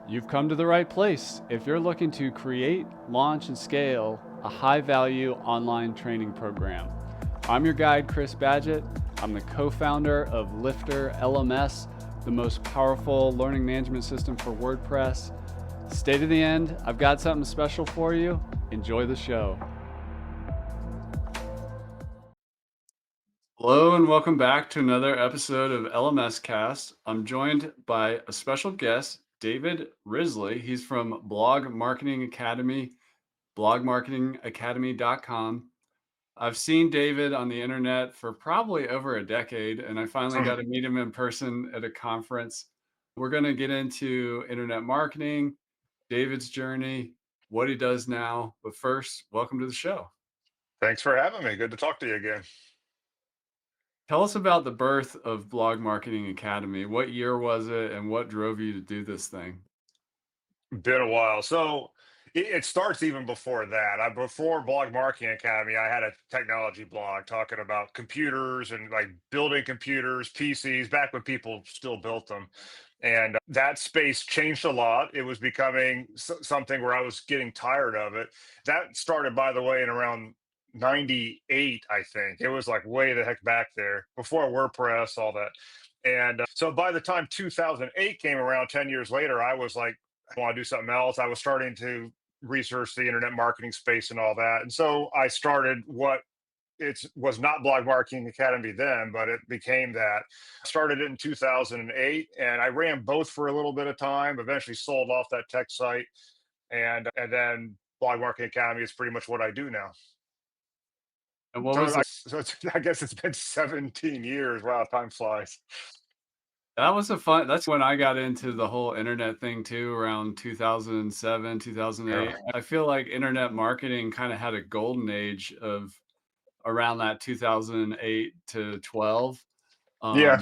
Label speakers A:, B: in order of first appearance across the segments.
A: You've come to the right place if you're looking to create, launch, and scale a high value online training program. I'm your guide, Chris Badgett. I'm the co founder of LifterLMS, the most powerful learning management system for WordPress. Stay to the end. I've got something special for you. Enjoy the show. Hello, and welcome back to another episode of LMS Cast. I'm joined by a special guest, David Risley. He's from Blog Marketing Academy, blogmarketingacademy.com. I've seen David on the internet for probably over a decade, and I finally got to meet him in person at a conference. We're going to get into internet marketing, David's journey, what he does now. But first, welcome to the show.
B: Thanks for having me. Good to talk to you again.
A: Tell us about the birth of Blog Marketing Academy. What year was it, and what drove you to do this thing?
B: Been a while. So it starts even before that. Before Blog Marketing Academy, I had a technology blog talking about computers and like building computers, PCs, back when people still built them. And that space changed a lot. It was becoming something where I was getting tired of it. That started, by the way, in around 98, I think. It was like way the heck back there before WordPress, all that. And so by the time 2008 came around, 10 years later, I was like, I want to do something else. I was starting to research the internet marketing space and all that. And so I started what it was not Blog Marketing Academy then, but it became that. Started it in 2008, and I ran both for a little bit of time. Eventually, sold off that tech site, and then Blog Marketing Academy is pretty much what I do now.
A: And what
B: So
A: was
B: I,
A: it?
B: so it's, I guess it's been 17 years. Wow, time flies.
A: That was a fun. That's when I got into the whole internet thing too, around 2007, 2008.
B: Yeah.
A: I feel like internet marketing kind of had a golden age of around that 2008 to 12.
B: Yeah.
A: Um,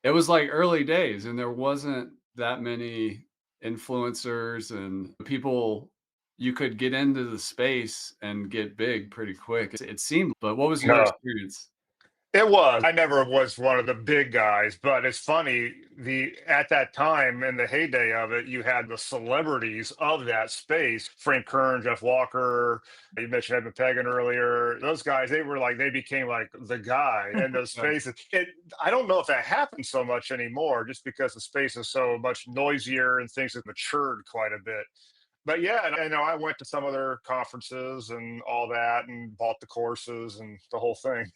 A: it was like early days, and there wasn't that many influencers and people you could get into the space and get big pretty quick. It seemed, but what was your
B: No.
A: experience?
B: It was. I never was one of the big guys, but it's funny. The At that time in the heyday of it, you had the celebrities of that space: Frank Kern, Jeff Walker. You mentioned Edmund Pagan earlier. Those guys, they became like the guy in those
A: Yeah.
B: spaces. I don't know if that happens so much anymore, just because the space is so much noisier and things have matured quite a bit. But yeah, and I know I went to some of their conferences and all that, and bought the courses and the whole thing.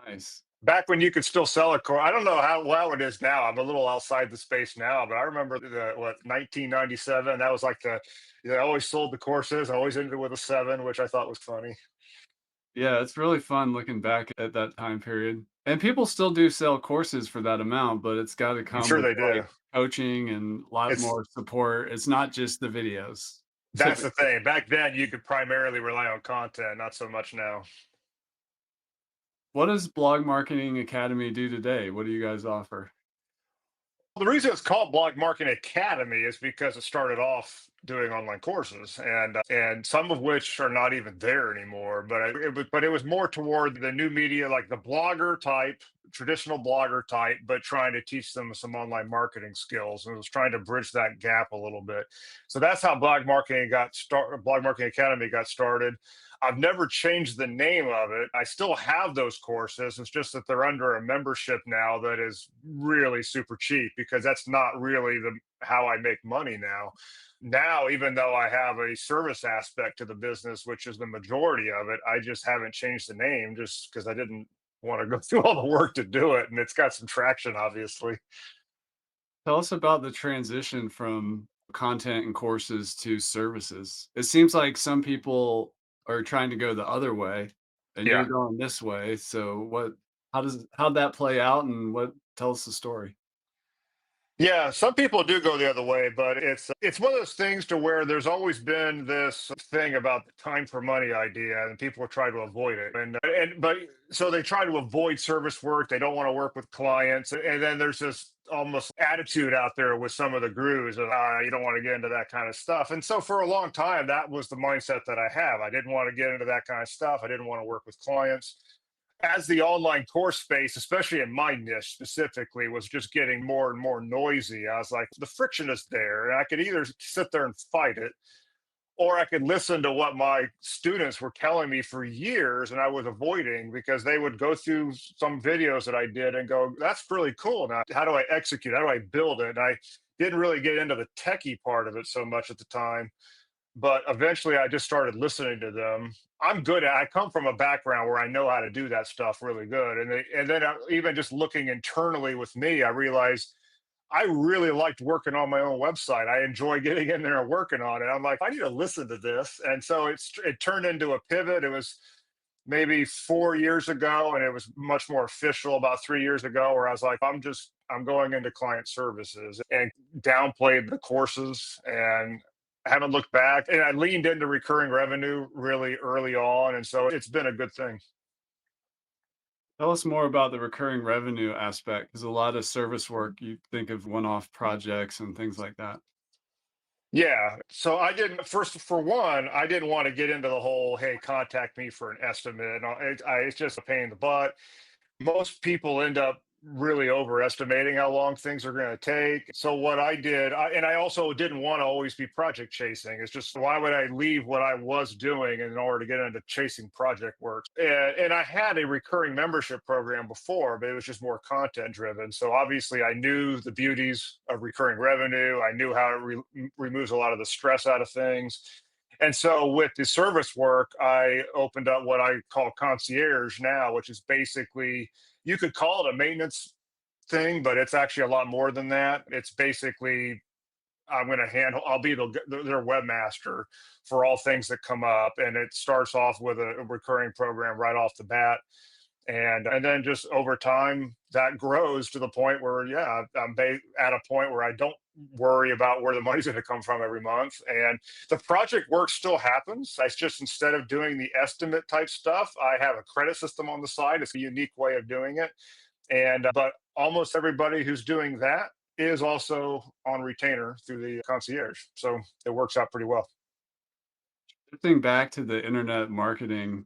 A: Nice.
B: Back when you could still sell a course. I don't know how well it is now. I'm a little outside the space now, but I remember 1997. That was like I always sold the courses. I always ended with a seven, which I thought was funny.
A: Yeah, it's really fun looking back at that time period. And people still do sell courses for that amount, but it's got to
B: I'm
A: come
B: sure
A: with
B: they do.
A: like coaching and a lot
B: It's
A: more support. It's not just the videos,
B: That's the
A: typically.
B: thing. Back then, you could primarily rely on content, not so much now.
A: What does Blog Marketing Academy do today? What do you guys offer?
B: The reason it's called Blog Marketing Academy is because it started off doing online courses, and some of which are not even there anymore. But it was more toward the new media, like the blogger type, traditional blogger type, but trying to teach them some online marketing skills, and it was trying to bridge that gap a little bit. So that's how Blog Marketing Academy got started. I've never changed the name of it. I still have those courses. It's just that they're under a membership now that is really super cheap, because that's not really the how I make money now. Now, even though I have a service aspect to the business, which is the majority of it, I just haven't changed the name just because I didn't want to go through all the work to do it. And it's got some traction, obviously.
A: Tell us about the transition from content and courses to services. It seems like some people are trying to go the other way and you're
B: Yeah.
A: going this way. So how'd that play out and tell us the story?
B: Yeah, some people do go the other way, but it's one of those things to where there's always been this thing about the time for money idea, and people try to avoid it. And but so they try to avoid service work. They don't want to work with clients, and then there's this almost attitude out there with some of the gurus of you don't want to get into that kind of stuff. And so for a long time, that was the mindset that I have. I didn't want to get into that kind of stuff. I didn't want to work with clients. As the online course space, especially in my niche specifically, was just getting more and more noisy, I was like, the friction is there. And I could either sit there and fight it, or I could listen to what my students were telling me for years and I was avoiding because they would go through some videos that I did and go, that's really cool. Now, how do I execute? How do I build it? And I didn't really get into the techie part of it so much at the time, but eventually I just started listening to them. I come from a background where I know how to do that stuff really good. And then even just looking internally with me, I realized I really liked working on my own website. I enjoy getting in there and working on it. I'm like, I need to listen to this. And so it turned into a pivot. It was maybe 4 years ago, and it was much more official about 3 years ago, where I was like, I'm going into client services and downplayed the courses and haven't looked back. And I leaned into recurring revenue really early on. And so it's been a good thing.
A: Tell us more about the recurring revenue aspect, because a lot of service work, you think of one-off projects and things like that.
B: Yeah. So I didn't, first, for one, I didn't want to get into the whole, hey, contact me for an estimate. And it's just a pain in the butt. Most people end up really overestimating how long things are going to take. So what I did, and I also didn't want to always be project chasing. It's just, why would I leave what I was doing in order to get into chasing project work? And I had a recurring membership program before, but it was just more content driven. So obviously I knew the beauties of recurring revenue. I knew how it removes a lot of the stress out of things. And so with the service work, I opened up what I call concierge now, which is basically, you could call it a maintenance thing, but it's actually a lot more than that. It's basically, I'll be their webmaster for all things that come up. And it starts off with a recurring program right off the bat. And then just over time, that grows to the point where, yeah, at a point where I don't worry about where the money's going to come from every month. And the project work still happens. I just, instead of doing the estimate type stuff, I have a credit system on the side. It's a unique way of doing it. But almost everybody who's doing that is also on retainer through the concierge. So it works out pretty well.
A: Shifting back to the internet marketing,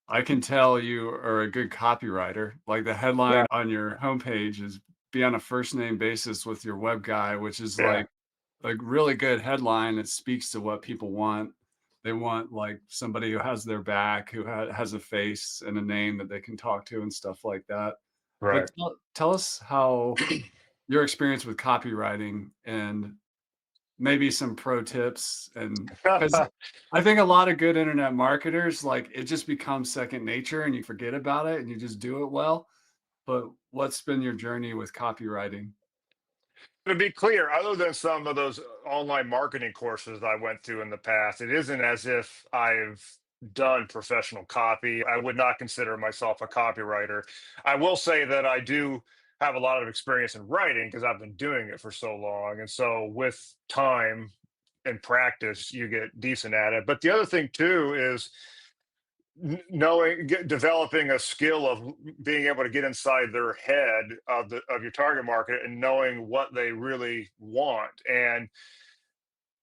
A: I can tell you are a good copywriter. Like the
B: Yeah.
A: headline on your homepage is "Be on a first name basis with your web guy," which is
B: Yeah.
A: like a really good headline. It speaks to what people want. They want like somebody who has their back, who has a face and a name that they can talk to and stuff like that. But
B: Right.
A: tell us how your experience with copywriting and maybe some pro tips, and because I think a lot of good internet marketers, like, it just becomes second nature and you forget about it and you just do it well. But what's been your journey with copywriting?
B: To be clear, other than some of those online marketing courses I went through in the past, it isn't as if I've done professional copy. I would not consider myself a copywriter. I will say that I do have a lot of experience in writing because I've been doing it for so long. And so with time and practice, you get decent at it. But the other thing too is developing a skill of being able to get inside their head of your target market and knowing what they really want. And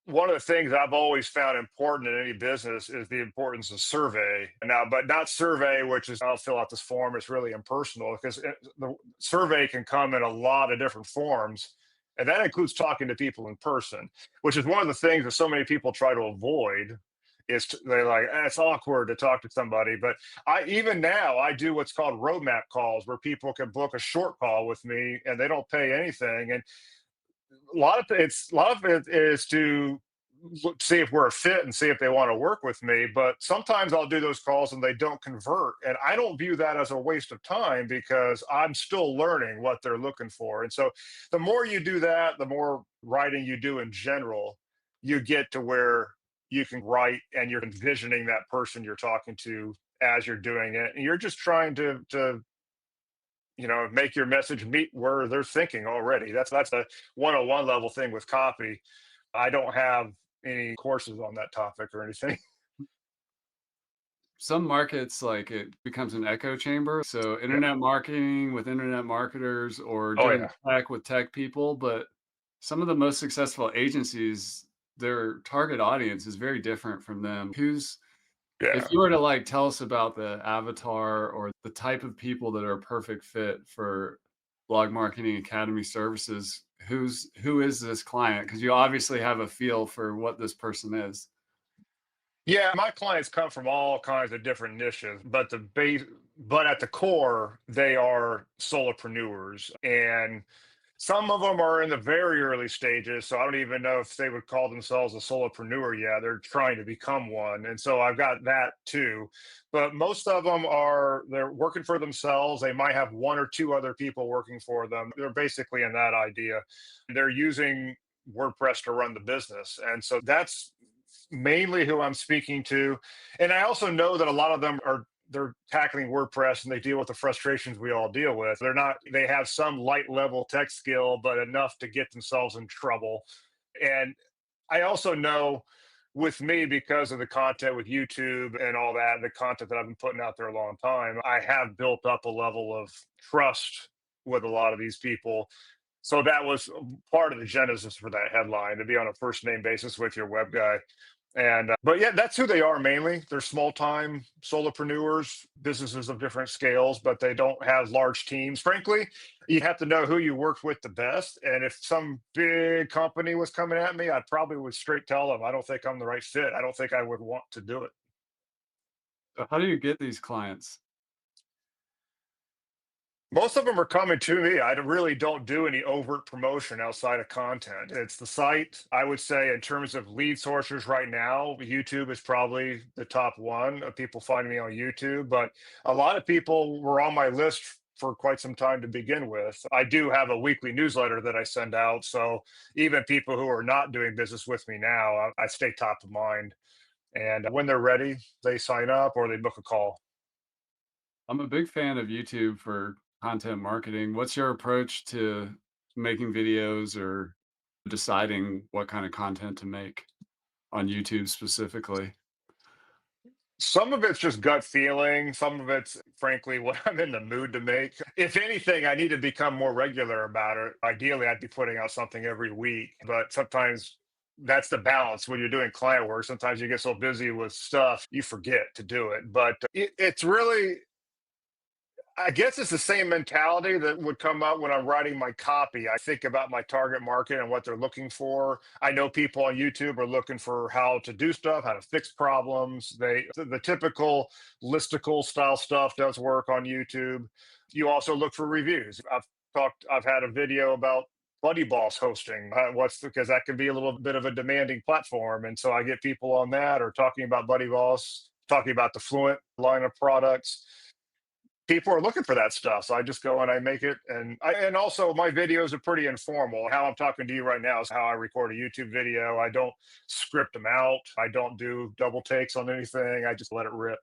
B: one of the things I've always found important in any business is the importance of survey. Now, but not survey, which is, I'll fill out this form. It's really impersonal because the survey can come in a lot of different forms. And that includes talking to people in person, which is one of the things that so many people try to avoid. They're like, it's awkward to talk to somebody. But even now, I do what's called roadmap calls where people can book a short call with me and they don't pay anything. And a lot of it is to see if we're a fit and see if they want to work with me. But sometimes I'll do those calls and they don't convert, and I don't view that as a waste of time because I'm still learning what they're looking for. And so the more you do that, the more writing you do in general, you get to where you can write and you're envisioning that person you're talking to as you're doing it, and you're just trying to make your message meet where they're thinking already. That's a 101 level thing with copy. I don't have any courses on that topic or anything.
A: Some markets, like, it becomes an echo chamber. So
B: Yeah.
A: internet marketing with internet marketers or
B: Oh
A: doing
B: yeah.
A: tech with tech people. But some of the most successful agencies, their target audience is very different from them. If
B: Yeah.
A: you were to like tell us about the avatar or the type of people that are a perfect fit for Blog Marketing Academy services, who is this client? Because you obviously have a feel for what this person is.
B: Yeah, my clients come from all kinds of different niches, but at the core, they are solopreneurs. And some of them are in the very early stages, so I don't even know if they would call themselves a solopreneur yet. They're trying to become one. And so I've got that too. But most of them they're working for themselves. They might have one or two other people working for them. They're basically in that idea. They're using WordPress to run the business. And so that's mainly who I'm speaking to. And I also know that a lot of them they're tackling WordPress and they deal with the frustrations we all deal with. They have some light level tech skill, but enough to get themselves in trouble. And I also know with me, because of the content with YouTube and all that, the content that I've been putting out there a long time, I have built up a level of trust with a lot of these people. So that was part of the genesis for that headline, to be on a first name basis with your web guy. And but yeah, that's who they are mainly. They're small time solopreneurs, businesses of different scales, but they don't have large teams. Frankly, you have to know who you worked with the best. And if some big company was coming at me, I probably would straight tell them, I don't think I'm the right fit. I don't think I would want to do it.
A: So how do you get these clients?
B: Most of them are coming to me. Really don't do any overt promotion outside of content. It's the site. I would say, in terms of lead sources right now, YouTube is probably the top one of people finding me on YouTube. But a lot of people were on my list for quite some time to begin with. I do have a weekly newsletter that I send out. So even people who are not doing business with me now, I stay top of mind. And when they're ready, they sign up or they book a call.
A: I'm a big fan of YouTube for content marketing. What's your approach to making videos or deciding what kind of content to make on YouTube specifically?
B: Some of it's just gut feeling. Some of it's, frankly, what I'm in the mood to make. If anything, I need to become more regular about it. Ideally, I'd be putting out something every week, but sometimes that's the balance when you're doing client work. Sometimes you get so busy with stuff, you forget to do it. But it's really, I guess it's the same mentality that would come up when I'm writing my copy. I think about my target market and what they're looking for. I know people on YouTube are looking for how to do stuff, how to fix problems. The typical listicle style stuff does work on YouTube. You also look for reviews. I've had a video about Buddy Boss hosting. What's because that can be a little bit of a demanding platform, and so I get people on that or talking about Buddy Boss, talking about the Fluent line of products. People are looking for that stuff. So I just go and I make it. And also my videos are pretty informal. How I'm talking to you right now is how I record a YouTube video. I don't script them out. I don't do double takes on anything. I just let it rip.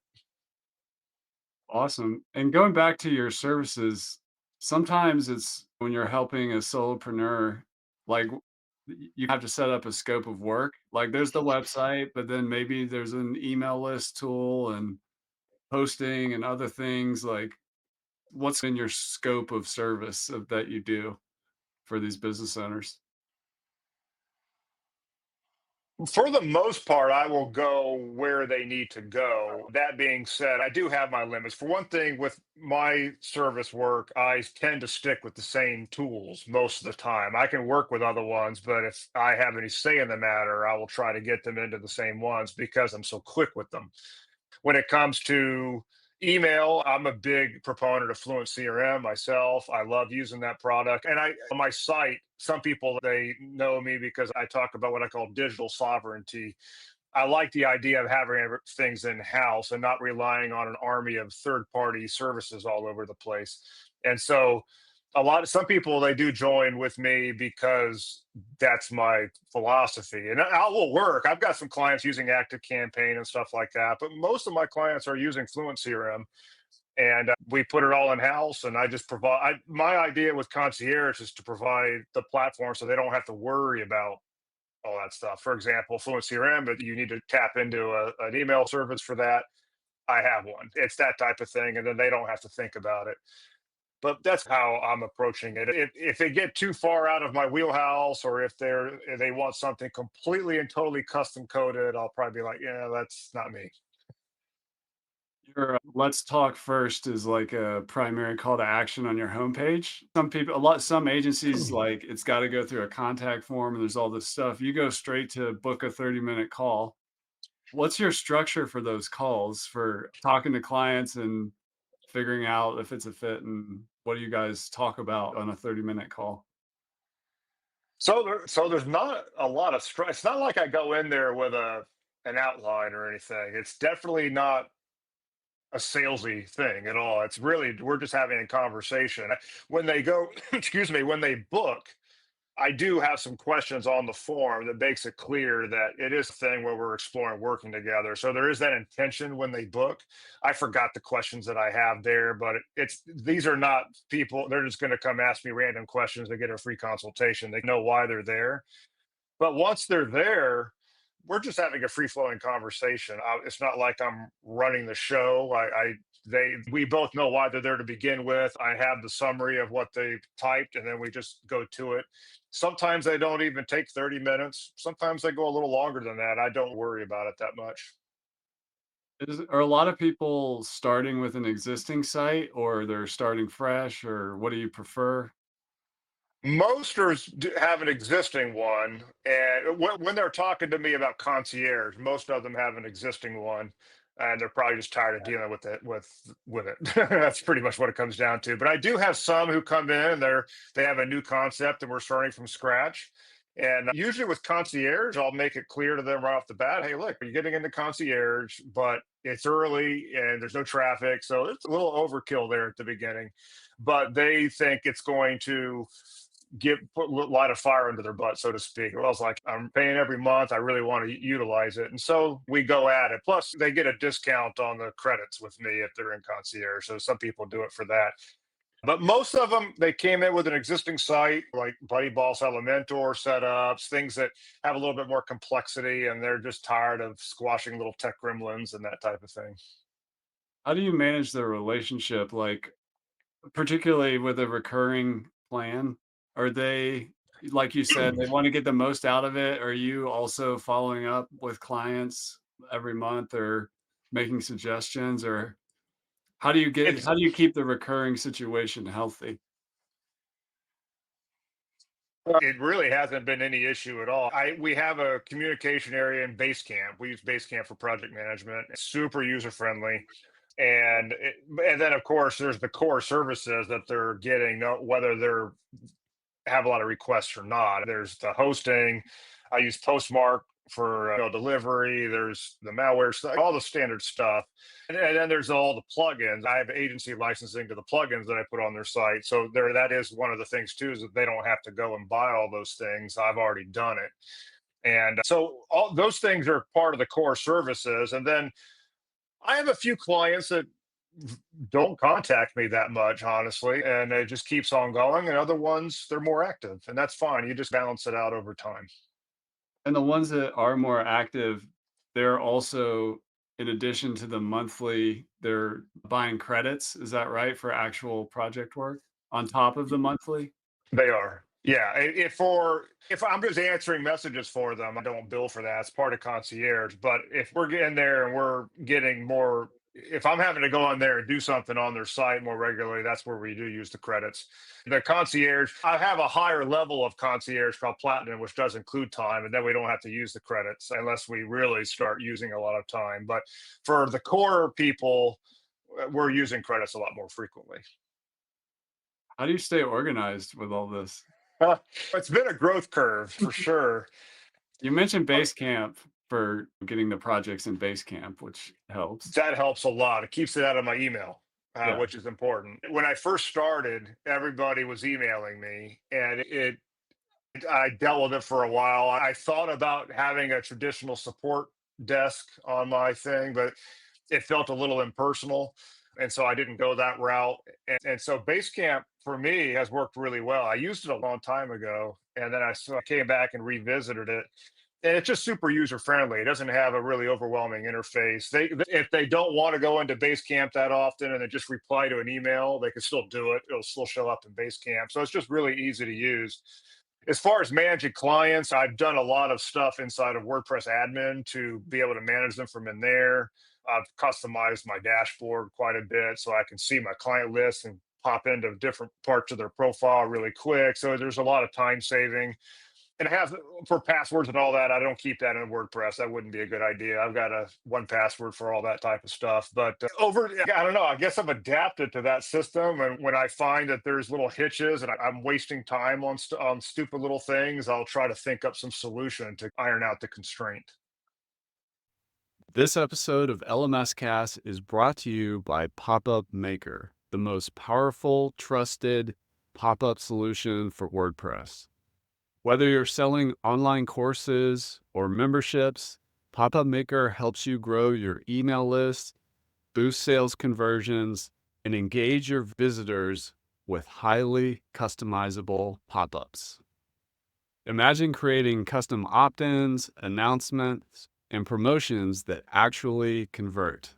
A: Awesome. And going back to your services, sometimes it's when you're helping a solopreneur, like you have to set up a scope of work. Like there's the website, but then maybe there's an email list tool and posting and other things. Like what's in your scope of service that you do for these business owners?
B: For the most part, I will go where they need to go. That being said, I do have my limits. For one thing, with my service work, I tend to stick with the same tools most of the time. I can work with other ones, but if I have any say in the matter, I will try to get them into the same ones because I'm so quick with them. When it comes to email, I'm a big proponent of Fluent CRM myself. I love using that product. And on my site, some people they know me because I talk about what I call digital sovereignty. I like the idea of having things in house and not relying on an army of third party services all over the place. And so some people they do join with me because that's my philosophy and I will work. I've got some clients using active campaign and stuff like that, but most of my clients are using Fluent CRM and we put it all in house and I just my idea with concierge is to provide the platform so they don't have to worry about all that stuff. For example, Fluent CRM, but you need to tap into an email service for that. I have one. It's that type of thing, and then they don't have to think about it. But that's how I'm approaching it. If they get too far out of my wheelhouse, or if they want something completely and totally custom coded, I'll probably be like, yeah, that's not me.
A: Your let's talk first is like a primary call to action on your homepage. Some agencies like it's got to go through a contact form and there's all this stuff. You go straight to book a 30-minute call. What's your structure for those calls for talking to clients and figuring out if it's a fit, and what do you guys talk about on a 30-minute call?
B: So there's not a lot of stress. It's not like I go in there with an outline or anything. It's definitely not a salesy thing at all. It's really we're just having a conversation. When they go, excuse me, when they book, I do have some questions on the form that makes it clear that it is a thing where we're exploring working together. So there is that intention when they book. I forgot the questions that I have there, but it's these are not people. They're just going to come ask me random questions to get a free consultation. They know why they're there. But once they're there, we're just having a free flowing conversation. It's not like I'm running the show. We both know why they're there to begin with. I have the summary of what they typed, and then we just go to it. Sometimes they don't even take 30 minutes. Sometimes they go a little longer than that. I don't worry about it that much.
A: Are a lot of people starting with an existing site, or they're starting fresh, or what do you prefer?
B: Have an existing one, and when they're talking to me about concierge, most of them have an existing one, and they're probably just tired of dealing with it. That's pretty much what it comes down to. But I do have some who come in and they have a new concept, and we're starting from scratch. And usually with concierge, I'll make it clear to them right off the bat, hey, look, you're getting into concierge, but it's early and there's no traffic, so it's a little overkill there at the beginning. But they think it's going to light a fire under their butt, so to speak. I was like, I'm paying every month. I really want to utilize it. And so we go at it. Plus, they get a discount on the credits with me if they're in concierge. So some people do it for that. But most of them, they came in with an existing site like Buddy Boss Elementor setups, things that have a little bit more complexity, and they're just tired of squashing little tech gremlins and that type of thing.
A: How do you manage the relationship? Like, particularly with a recurring plan, are they, like you said, they want to get the most out of it? Are you also following up with clients every month or making suggestions, or
B: It's
A: how do you keep the recurring situation healthy?
B: It really hasn't been any issue at all. We have a communication area in Basecamp. We use Basecamp for project management. It's super user friendly. And then of course there's the core services that they're getting, whether they're have a lot of requests or not. There's the hosting. I use Postmark for delivery. There's the malware stuff, all the standard stuff, and then there's all the plugins. I have agency licensing to the plugins that I put on their site. So there, that is one of the things too, is that they don't have to go and buy all those things. I've already done it, and so all those things are part of the core services. And then I have a few clients that don't contact me that much, honestly, and it just keeps on going. And other ones, they're more active, and that's fine. You just balance it out over time.
A: And the ones that are more active, they're also, in addition to the monthly, they're buying credits. Is that right, for actual project work on top of the monthly?
B: They are. Yeah. If I'm just answering messages for them, I don't bill for that. It's part of concierge. But if we're getting there and we're getting more, if I'm having to go on there and do something on their site more regularly, that's where we do use the credits. The concierge, I have a higher level of concierge called platinum, which does include time, and then we don't have to use the credits unless we really start using a lot of time. But for the core people, we're using credits a lot more frequently.
A: How do you stay organized with all this?
B: It's been a growth curve for sure.
A: You mentioned Basecamp for getting the projects in Basecamp, which helps.
B: That helps a lot. It keeps it out of my email,
A: Yeah.
B: which is important. When I first started, everybody was emailing me, and I dealt with it for a while. I thought about having a traditional support desk on my thing, but it felt a little impersonal. And so I didn't go that route. And so Basecamp for me has worked really well. I used it a long time ago, and then I came back and revisited it. And it's just super user friendly. It doesn't have a really overwhelming interface. If they don't want to go into Basecamp that often and they just reply to an email, they can still do it. It'll still show up in Basecamp. So it's just really easy to use. As far as managing clients, I've done a lot of stuff inside of WordPress admin to be able to manage them from in there. I've customized my dashboard quite a bit so I can see my client list and pop into different parts of their profile really quick. So there's a lot of time saving. And it has for passwords and all that. I don't keep that in WordPress. That wouldn't be a good idea. I've got a one password for all that type of stuff. But I don't know. I guess I've adapted to that system. And when I find that there's little hitches and I'm wasting time on on stupid little things, I'll try to think up some solution to iron out the constraint.
A: This episode of LMS Cast is brought to you by Pop-Up Maker, the most powerful, trusted pop-up solution for WordPress. Whether you're selling online courses or memberships, Pop-Up Maker helps you grow your email list, boost sales conversions, and engage your visitors with highly customizable pop-ups. Imagine creating custom opt-ins, announcements, and promotions that actually convert.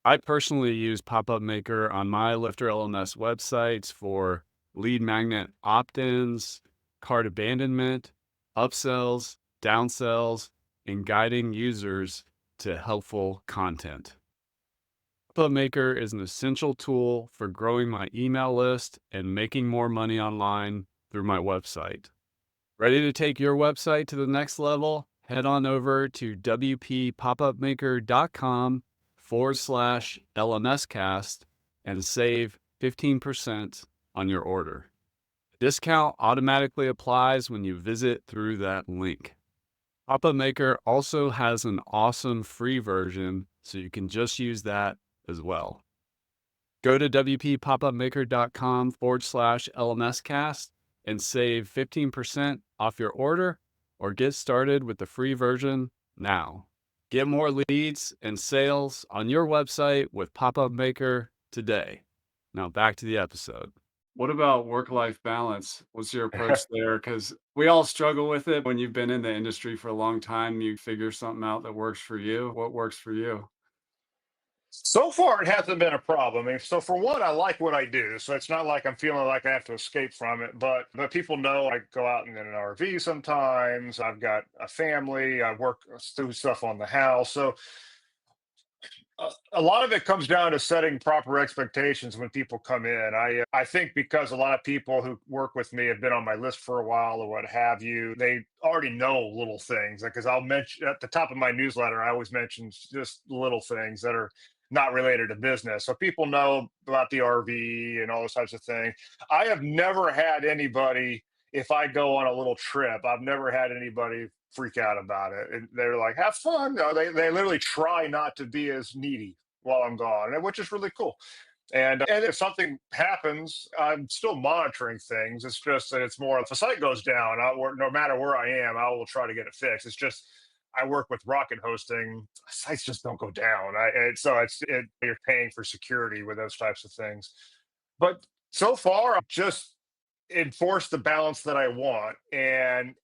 A: I personally use Pop-Up Maker on my LifterLMS websites for lead magnet opt-ins, cart abandonment, upsells, downsells, and guiding users to helpful content. Pop-Up Maker is an essential tool for growing my email list and making more money online through my website. Ready to take your website to the next level? Head on over to wppopupmaker.com/LMScast and save 15% on your order. Discount automatically applies when you visit through that link. Pop-Up Maker also has an awesome free version, so you can just use that as well. Go to wppopupmaker.com/LMScast and save 15% off your order or get started with the free version now. Get more leads and sales on your website with Pop-Up Maker today. Now back to the episode. What about work-life balance? What's your approach there? Because we all struggle with it. When you've been in the industry for a long time, you figure something out that works for you. What works for you?
B: So far, it hasn't been a problem. And so, for one, I like what I do, so it's not like I'm feeling like I have to escape from it. But people know I go out in an RV sometimes. I've got a family. I work do stuff on the house. So a lot of it comes down to setting proper expectations when people come in. I think because a lot of people who work with me have been on my list for a while or what have you, they already know little things. Because I'll mention at the top of my newsletter, I always mention just little things that are not related to business, so people know about the RV and all those types of things. I have never had anybody, if I go on a little trip, I've never had anybody freak out about it. And they're like, have fun. No, they literally try not to be as needy while I'm gone, which is really cool. And if something happens, I'm still monitoring things. It's just that it's more if a site goes down, no matter where I am, I will try to get it fixed. It's just I work with rocket hosting. Sites just don't go down. You're paying for security with those types of things. But so far, I've just enforced the balance that I want, and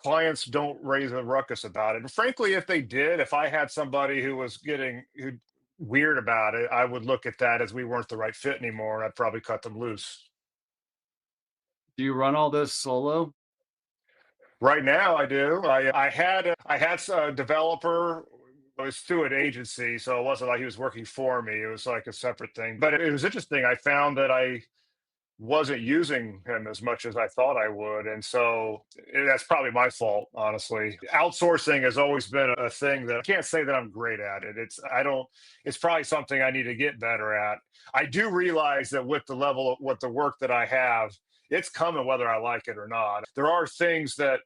B: clients don't raise a ruckus about it. And frankly, if they did, if I had somebody who was getting who weird about it, I would look at that as we weren't the right fit anymore, and I'd probably cut them loose.
A: Do you run all this solo?
B: Right now, I do. I had a developer. It was through an agency, so it wasn't like he was working for me. It was like a separate thing. But it was interesting. I found that I wasn't using him as much as I thought I would. And so that's probably my fault, honestly. Outsourcing has always been a thing that I can't say that I'm great at it. I don't, it's probably something I need to get better at. I do realize that with the level of what the work that I have, it's coming whether I like it or not. There are things that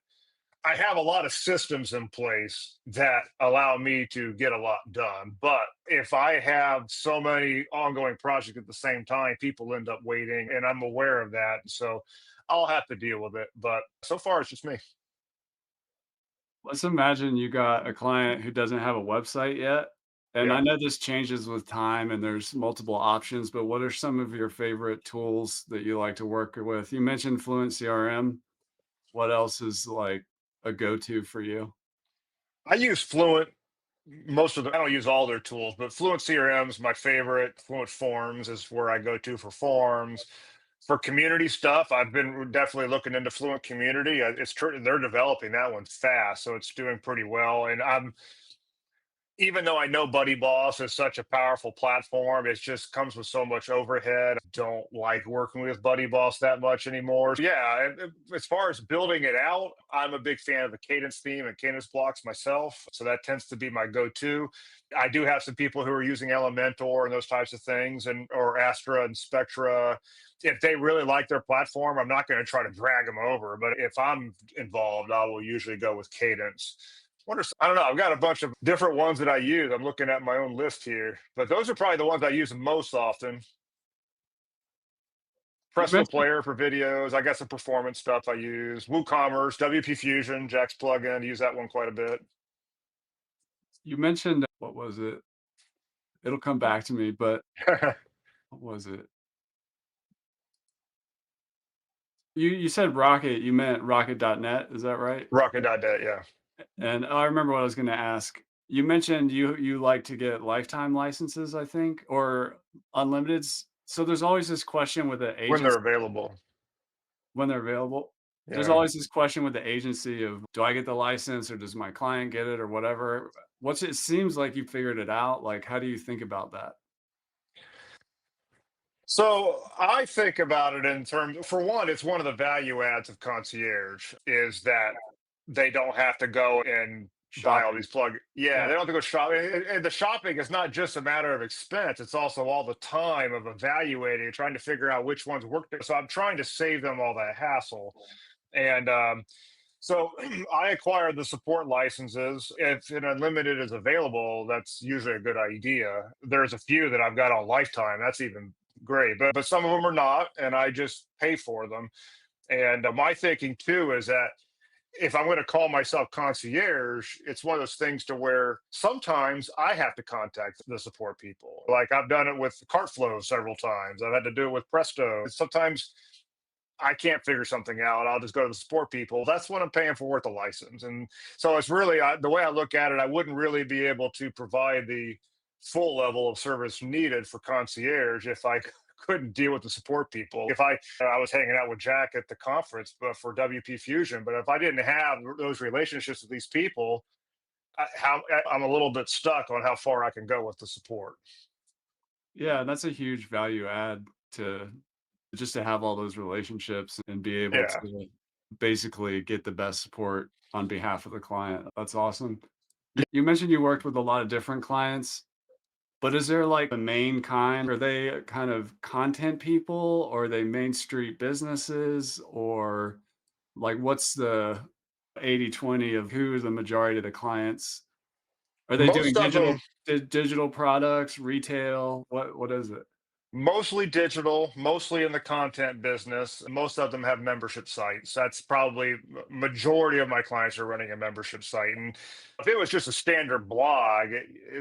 B: I have a lot of systems in place that allow me to get a lot done. But if I have so many ongoing projects at the same time, people end up waiting, and I'm aware of that. So I'll have to deal with it. But so far, it's just me.
A: Let's imagine you got a client who doesn't have a website yet. And I
B: Yeah.
A: know this changes with time and there's multiple options, but what are some of your favorite tools that you like to work with? You mentioned Fluent CRM. What else is like a go-to for you?
B: I use Fluent most of the, I don't use all their tools, but Fluent CRM is my favorite. Fluent Forms is where I go to for forms. For community stuff, I've been definitely looking into Fluent Community. It's true they're developing that one fast, so it's doing pretty well. And I'm even though I know Buddy Boss is such a powerful platform, it just comes with so much overhead. I don't like working with Buddy Boss that much anymore. Yeah, as far as building it out, I'm a big fan of the Cadence theme and Cadence blocks myself. So that tends to be my go-to. I do have some people who are using Elementor and those types of things, and or Astra and Spectra. If they really like their platform, I'm not going to try to drag them over. But if I'm involved, I will usually go with Cadence. I don't know. I've got a bunch of different ones that I use. I'm looking at my own list here, but those are probably the ones I use most often.
A: You
B: Presto
A: mentioned
B: Player for videos. I got some performance stuff I use. WooCommerce, WP Fusion, Jack's plugin. Use that one quite a bit.
A: you mentioned what was it? It'll come back to me, but what was it? You said Rocket, you meant rocket.net, is that right?
B: Rocket.net, yeah.
A: And I remember what I was gonna ask. You mentioned you like to get lifetime licenses, I think, or unlimiteds. So there's always this question with the
B: When they're
A: agents
B: available.
A: when they're available. There's
B: Yeah.
A: always this question with the agency of, do I get the license or does my client get it or whatever? It seems like you figured it out. Like, how do you think about that?
B: So I think about it in terms, for one, it's one of the value adds of concierge is that they don't have to go and buy all
A: Shopping.
B: these plug. Yeah,
A: Yeah.
B: they don't have to go shopping. And the shopping is not just a matter of expense; it's also all the time of evaluating, trying to figure out which ones work. So I'm trying to save them all that hassle. And so I acquired the support licenses. If an unlimited is available, that's usually a good idea. There's a few that I've got on lifetime. That's even great, but some of them are not, and I just pay for them. And my thinking too is that if I'm going to call myself concierge, it's one of those things to where sometimes I have to contact the support people. Like I've done it with CartFlow several times. I've had to do it with Presto. Sometimes I can't figure something out. I'll just go to the support people. That's what I'm paying for with the license. And so it's really the way I look at it, I wouldn't really be able to provide the full level of service needed for concierge if I couldn't deal with the support people. If I was hanging out with Jack at the conference for WP Fusion, but if I didn't have those relationships with these people, I'm a little bit stuck on how far I can go with the support.
A: Yeah, that's a huge value add to just to have all those relationships and be able
B: Yeah.
A: to basically get the best support on behalf of the client. That's awesome. You mentioned you worked with a lot of different clients, but is there like a main kind? Are they kind of content people or are they main street businesses or like what's the 80/20 of who the majority of the clients? Are they doing
B: Most of them
A: digital products, retail? What is it?
B: Mostly digital, mostly in the content business. Most of them have membership sites. That's probably majority of my clients are running a membership site. And if it was just a standard blog,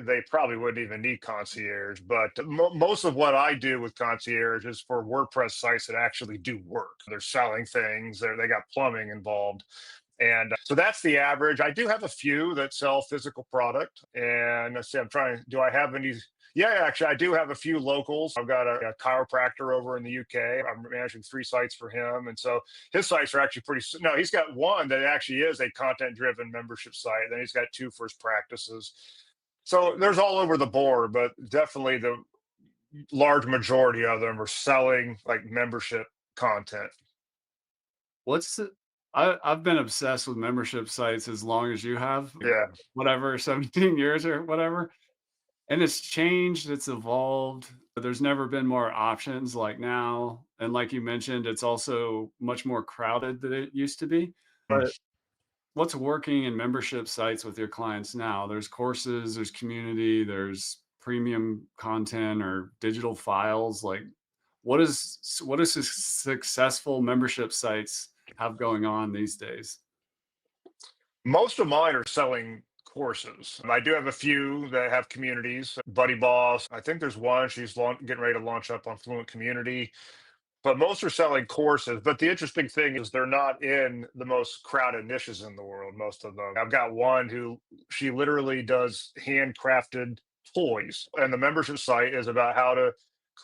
B: they probably wouldn't even need concierge. But most of what I do with concierge is for WordPress sites that actually do work. They're selling things. They got plumbing involved. And so that's the average. I do have a few that sell physical product. And let's see, I'm trying, do I have any? Yeah, actually, I do have a few locals. I've got a chiropractor over in the UK. I'm managing 3 sites for him. And so his sites are actually pretty, no, he's got one that actually is a content driven membership site. Then he's got two for his practices. So there's all over the board, but definitely the large majority of them are selling like membership content.
A: What's the I've been obsessed with membership sites as long as you have, like,
B: Yeah.
A: whatever, 17 years or whatever, and it's changed, it's evolved, but there's never been more options like now, and like you mentioned, it's also much more crowded than it used to be, but what's working in membership sites with your clients now? There's courses, there's community, there's premium content or digital files, like, what is successful membership sites have going on these days?
B: Most of mine are selling courses. I do have a few that have communities. Buddy Boss, I think there's one. She's getting ready to launch up on Fluent Community, but most are selling courses. But the interesting thing is they're not in the most crowded niches in the world, most of them. I've got one who she literally does handcrafted toys, and the membership site is about how to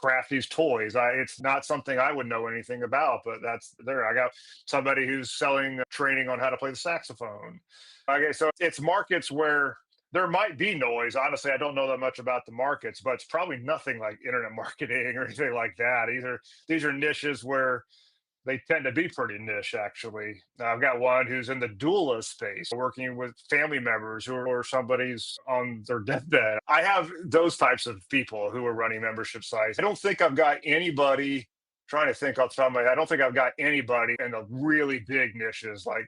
B: craft these toys. It's not something I would know anything about, but that's there. I got somebody who's selling training on how to play the saxophone. Okay, so it's markets where There might be noise. Honestly, I don't know that much about the markets, but it's probably nothing like internet marketing or anything like that. These are niches where they tend to be pretty niche, actually. I've got one who's in the doula space, working with family members who are somebody's on their deathbed. I have those types of people who are running membership sites. I don't think I've got anybody, trying to think off the top of my head, I don't think I've got anybody in the really big niches like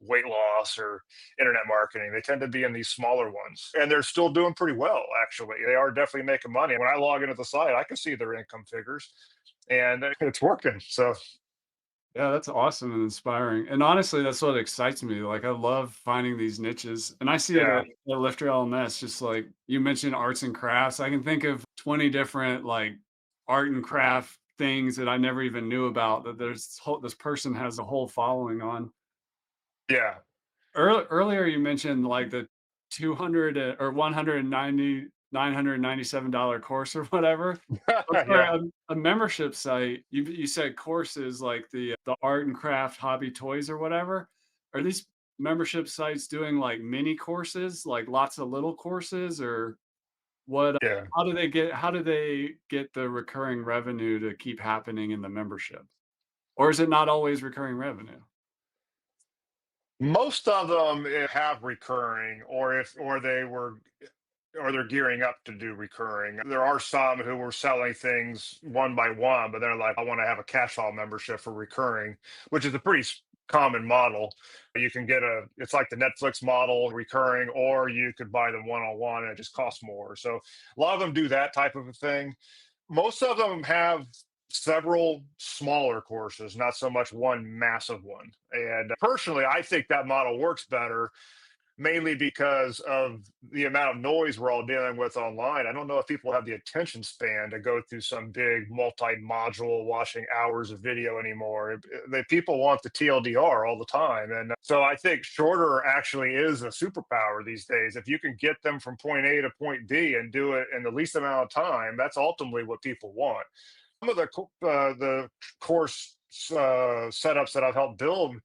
B: weight loss or internet marketing. They tend to be in these smaller ones, and they're still doing pretty well, actually. They are definitely making money. When I log into the site, I can see their income figures, and it's working. So,
A: Yeah, that's awesome and inspiring. And honestly, that's what excites me. Like, I love finding these niches. And I see it
B: yeah.
A: at Lifter LMS, just like you mentioned arts and crafts. I can think of 20 different like art and craft things that I never even knew about that this person has a whole following on.
B: Yeah.
A: Earlier, you mentioned like the 200 or 190 $997 course or whatever. I'm sorry,
B: Yeah.
A: a membership site, you said courses like the art and craft hobby toys or whatever. Are these membership sites doing like mini courses, like lots of little courses, or what?
B: Yeah.
A: How do they get the recurring revenue to keep happening in the membership? Or is it not always recurring revenue?
B: Most of them have recurring, or they're gearing up to do recurring. There are some who were selling things one by one, but they're like, I want to have a cash file membership for recurring, which is a pretty common model. You can get it's like the Netflix model recurring, or you could buy them one on one and it just costs more. So a lot of them do that type of a thing. Most of them have several smaller courses, not so much one massive one. And personally, I think that model works better, mainly because of the amount of noise we're all dealing with online. I don't know if people have the attention span to go through some big multi-module watching hours of video anymore. The people want the TLDR all the time. And so I think shorter actually is a superpower these days. If you can get them from point A to point B and do it in the least amount of time, that's ultimately what people want. Some of the course setups that I've helped build,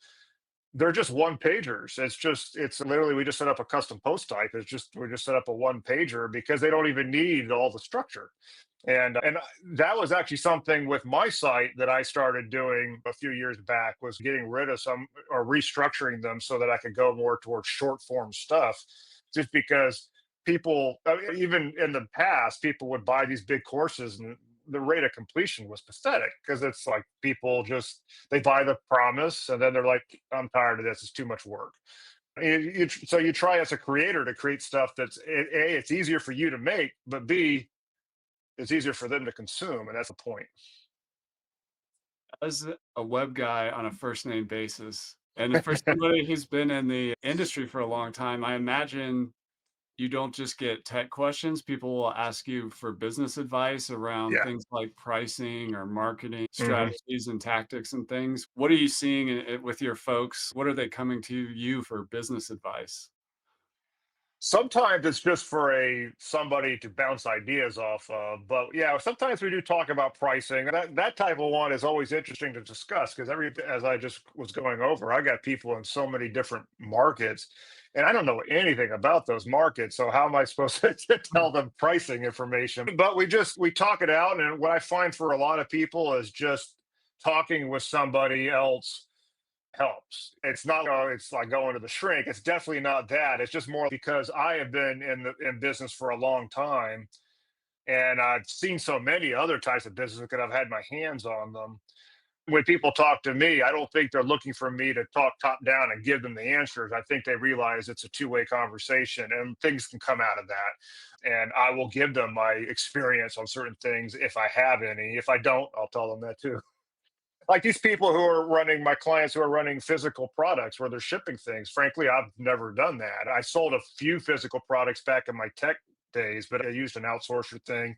B: they're just one pagers. It's literally, we just set up a custom post type. We just set up a one pager because they don't even need all the structure. And that was actually something with my site that I started doing a few years back, was getting rid of some or restructuring them so that I could go more towards short form stuff, just because people, I mean, even in the past, people would buy these big courses and the rate of completion was pathetic, because it's like people just, they buy the promise and then they're like, I'm tired of this, it's too much work. So you try as a creator to create stuff that's a, it's easier for you to make, but b, it's easier for them to consume, and that's the point.
A: As a web guy on a first name basis, and for somebody who's been in the industry for a long time, I imagine you don't just get tech questions. People will ask you for business advice around
B: Yeah.
A: things like pricing or marketing
B: Mhm.
A: strategies and tactics and things. What are you seeing with your folks? What are they coming to you for business advice?
B: Sometimes it's just for a somebody to bounce ideas off of, but yeah, sometimes we do talk about pricing. That type of one is always interesting to discuss, because as I just was going over, I got people in so many different markets, and I don't know anything about those markets. So how am I supposed to tell them pricing information? But we talk it out, and what I find for a lot of people is just talking with somebody else helps. It's not, oh, it's like going to the shrink. It's definitely not that. It's just more because I have been in business for a long time, and I've seen so many other types of businesses that I've had my hands on them. When people talk to me, I don't think they're looking for me to talk top down and give them the answers. I think they realize it's a two-way conversation and things can come out of that. And I will give them my experience on certain things if I have any. If I don't, I'll tell them that too. Like these people who are running, my clients who are running physical products where they're shipping things. Frankly, I've never done that. I sold a few physical products back in my tech days, but I used an outsourcer thing,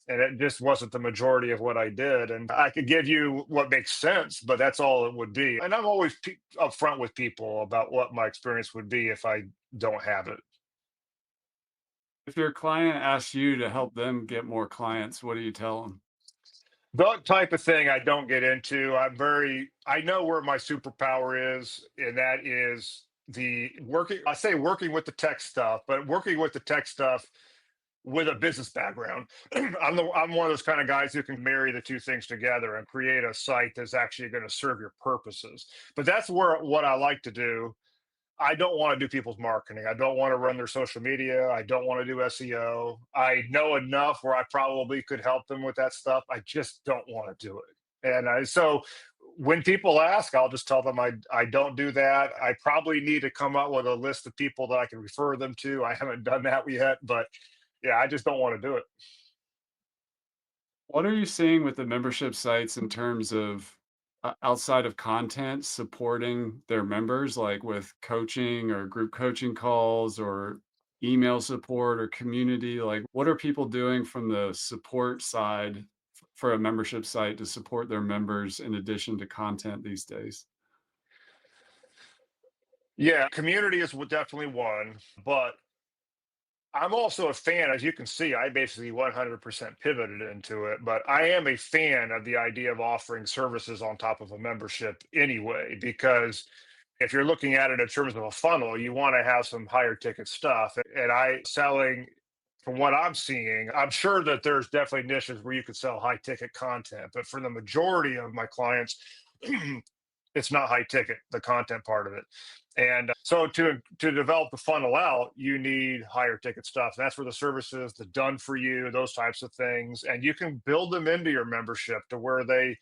B: and it just wasn't the majority of what I did. And I could give you what makes sense, but that's all it would be. And I'm always upfront with people about what my experience would be if I don't have it.
A: If your client asks you to help them get more clients, what do you tell them?
B: The type of thing I don't get into. I know where my superpower is, and that is I say working with the tech stuff, but working with the tech stuff with a business background. I'm one of those kind of guys who can marry the two things together and create a site that's actually going to serve your purposes. But that's where what I like to do. I don't want to do people's marketing. I don't want to run their social media. I don't want to do SEO. I know enough where I probably could help them with that stuff. I just don't want to do it. So when people ask, I'll just tell them I don't do that. I probably need to come up with a list of people that I can refer them to. I haven't done that yet, but yeah, I just don't want to do it.
A: What are you seeing with the membership sites in terms of outside of content supporting their members, like with coaching or group coaching calls or email support or community? Like, what are people doing from the support side for a membership site to support their members in addition to content these days?
B: Yeah, community is definitely one, but I'm also a fan, as you can see, I basically 100% pivoted into it, but I am a fan of the idea of offering services on top of a membership anyway, because if you're looking at it in terms of a funnel, you want to have some higher ticket stuff. And I selling, from what I'm seeing, I'm sure that there's definitely niches where you could sell high ticket content, but for the majority of my clients, it's not high ticket, the content part of it. And so to develop the funnel out, you need higher ticket stuff. That's where the services, the done for you, those types of things, and you can build them into your membership to where they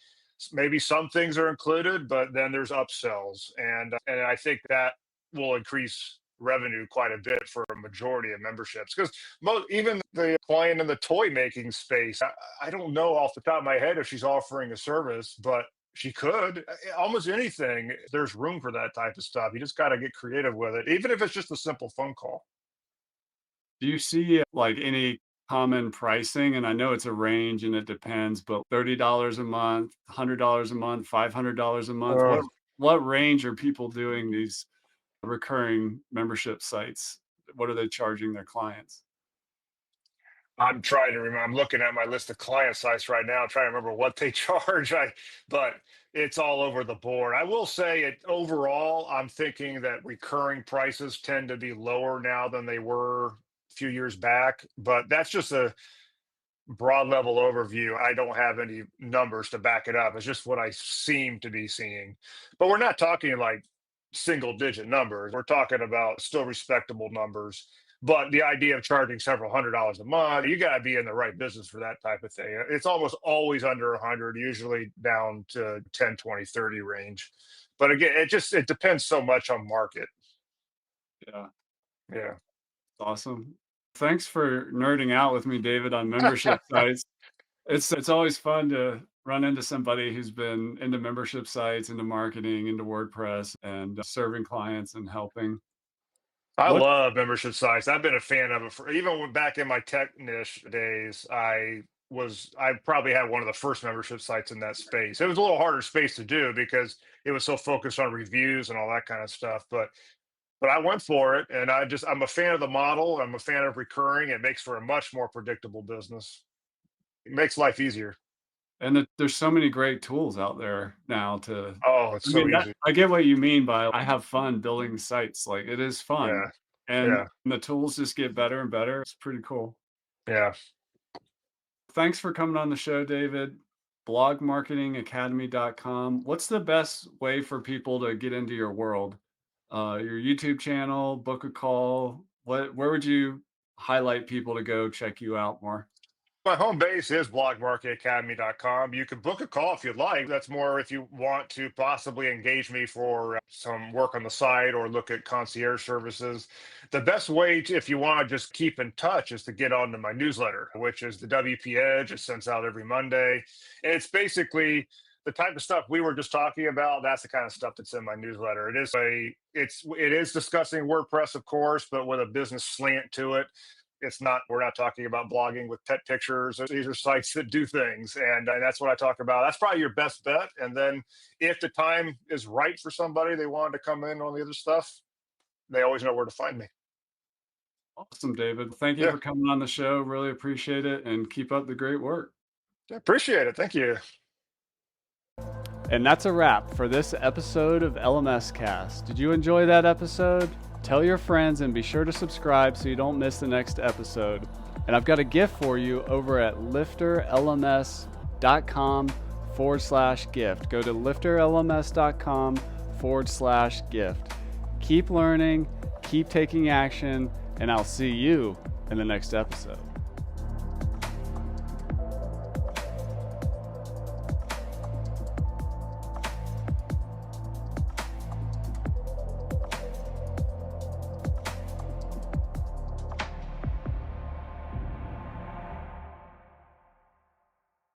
B: maybe some things are included, but then there's upsells, and I think that will increase revenue quite a bit for a majority of memberships because most even the client in the toy making space, I don't know off the top of my head if she's offering a service, but she could. Almost anything, there's room for that type of stuff. You just got to get creative with it, even if it's just a simple phone call.
A: Do you see like any common pricing? And I know it's a range and it depends, but $30 a month, $100 a month, $500 a month.
B: Uh,
A: What range are people doing these recurring membership sites? What are they charging their clients?
B: I'm trying to remember. I'm looking at my list of client sites right now, trying to remember what they charge. But it's all over the board. I will say it overall. I'm thinking that recurring prices tend to be lower now than they were a few years back. But that's just a broad level overview. I don't have any numbers to back it up. It's just what I seem to be seeing. But we're not talking like single digit numbers. We're talking about still respectable numbers. But the idea of charging several $100s a month, you got to be in the right business for that type of thing. It's almost always under 100, usually down to 10, 20, 30 range. But again, it depends so much on market.
A: Yeah,
B: Yeah.
A: awesome. Thanks for nerding out with me, David, on membership sites. It's always fun to run into somebody who's been into membership sites, into marketing, into WordPress, and serving clients and helping.
B: I
A: What
B: love membership sites. I've been a fan of it for even back in my tech niche days. I probably had one of the first membership sites in that space. It was a little harder space to do because it was so focused on reviews and all that kind of stuff. But I went for it, and I'm a fan of the model. I'm a fan of recurring. It makes for a much more predictable business. It makes life easier.
A: And there's so many great tools out there now to
B: Oh, it's
A: I
B: so
A: mean, that
B: easy.
A: I get what you mean by I have fun building sites, like, it is fun,
B: Yeah,
A: and
B: yeah,
A: the tools just get better and better. It's pretty cool.
B: yeah.
A: Thanks for coming on the show, David. Blogmarketingacademy.com. What's the best way for people to get into your world? Your YouTube channel, book a call? Where would you highlight people to go check you out more?
B: My home base is blogmarketacademy.com. You can book a call if you'd like. That's more if you want to possibly engage me for some work on the site or look at concierge services. The best way to, if you want to just keep in touch, is to get onto my newsletter, which is the WP Edge. It sends out every Monday. And it's basically the type of stuff we were just talking about. That's the kind of stuff that's in my newsletter. It is discussing WordPress, of course, but with a business slant to it. We're not talking about blogging with pet pictures. These are sites that do things, and that's what I talk about. That's probably your best bet. And then if the time is right for somebody, they wanted to come in on the other stuff, they always know where to find me.
A: Awesome, David. Thank you
B: Yeah,
A: for coming on the show. Really appreciate it, and keep up the great work.
B: appreciate it. Thank you.
A: And that's a wrap for this episode of LMS Cast. Did you enjoy that episode? Tell your friends and be sure to subscribe so you don't miss the next episode. And I've got a gift for you over at LifterLMS.com/gift. Go to LifterLMS.com/gift. Keep learning, keep taking action, and I'll see you in the next episode.